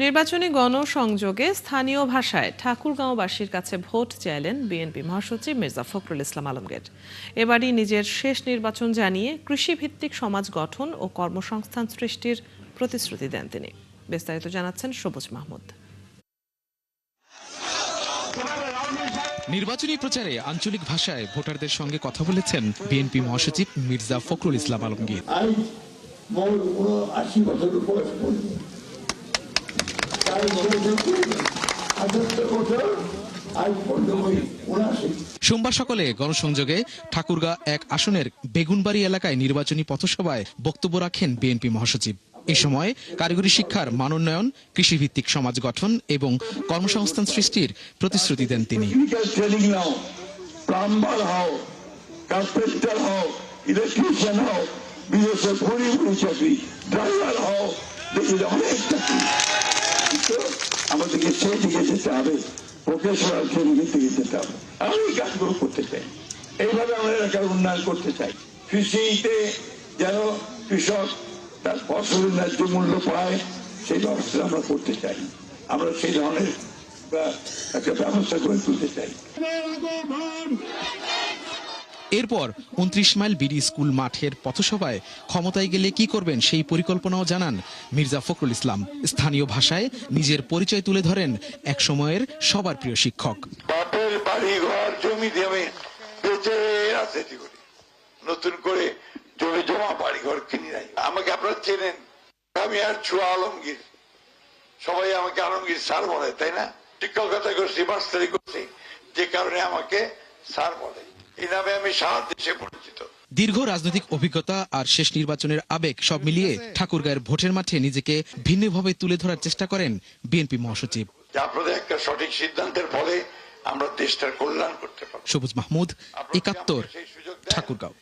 নির্বাচনী গণসংযোগে স্থানীয় ভাষায় ঠাকুরগাঁওবাসীর কাছে ভোট চাইলেন বিএনপি মহাসচিব মির্জা ফখরুল ইসলাম আলমগীর। এবারই নিজের শেষ নির্বাচন জানিয়ে কৃষিভিত্তিক সমাজ গঠন ও কর্মসংস্থান সৃষ্টির প্রতিশ্রুতি দেন তিনি। বিস্তারিত জানাচ্ছেন সবুজ মাহমুদ। নির্বাচনী প্রচারে আঞ্চলিক ভাষায় ভোটারদের সঙ্গে কথা বলেছেন বিএনপি মহাসচিব মির্জা ফখরুল ইসলাম আলমগীর। সোমবার সকালে গণসংযোগে ঠাকুরগাঁ ১ আসনের বেগুনবাড়ি এলাকায় নির্বাচনী পথসভায় বক্তব্য রাখেন বিএনপি মহাসচিব। এ সময় কারিগরি শিক্ষার মানোন্নয়ন, কৃষিভিত্তিক সমাজ গঠন এবং কর্মসংস্থান সৃষ্টির প্রতিশ্রুতি দেন তিনি। আমাদেরকে সেই দিকে যেতে হবে, ভোকেশনাল ট্রেনিংয়ের দিকে যেতে হবে। আমি এই কাজগুলো করতে চাই, এইভাবে আমরা এলাকার উন্নয়ন করতে চাই। কৃষিতে যেন কৃষক তার ফসলের ন্যায্য মূল্য পায়, সেই ব্যবস্থা আমরা করতে চাই। আমরা সেই ধরনের একটা ব্যবস্থা করে তুলতে চাই। এরপর ২৯ মাইল বিডি স্কুল মাঠের পথসভায় ক্ষমতায় গেলে কি করবেন সেই পরিকল্পনাও জানান মির্জা ফখরুল ইসলাম। স্থানীয় ভাষায় নিজের পরিচয় তুলে ধরেন এক সময়ের সবার প্রিয় শিক্ষক। বাপের বাড়ি ঘর জমি জমে বেঁচে রাজনীতি করি, নতুন করে জমি জমা বাড়ি ঘর কিনি নাই। আমাকে আপনারা চেনেন, আমি আর ছুয়া আলমগীর, সবাই আমাকে আলমগীর স্যার বলে, তাই না? শিক্ষকতা করছি, মাস্টারি করছি, যে কারণে আমাকে স্যার বলে। এই নামে আমি সারা দেশে পরিচিত। দীর্ঘ রাজনৈতিক অভিজ্ঞতা আর শেষ নির্বাচনের আবেগ সব মিলিয়ে ঠাকুরগাঁয়ের ভোটের মাঠে নিজেকে ভিন্নভাবে তুলে ধরার চেষ্টা করেন বিএনপি মহাসচিব। আপনাদের একটা সঠিক সিদ্ধান্তের ফলে আমরা দেশটার কল্যাণ করতে পারব। সবুজ মাহমুদ, ৭১, ঠাকুরগাঁও।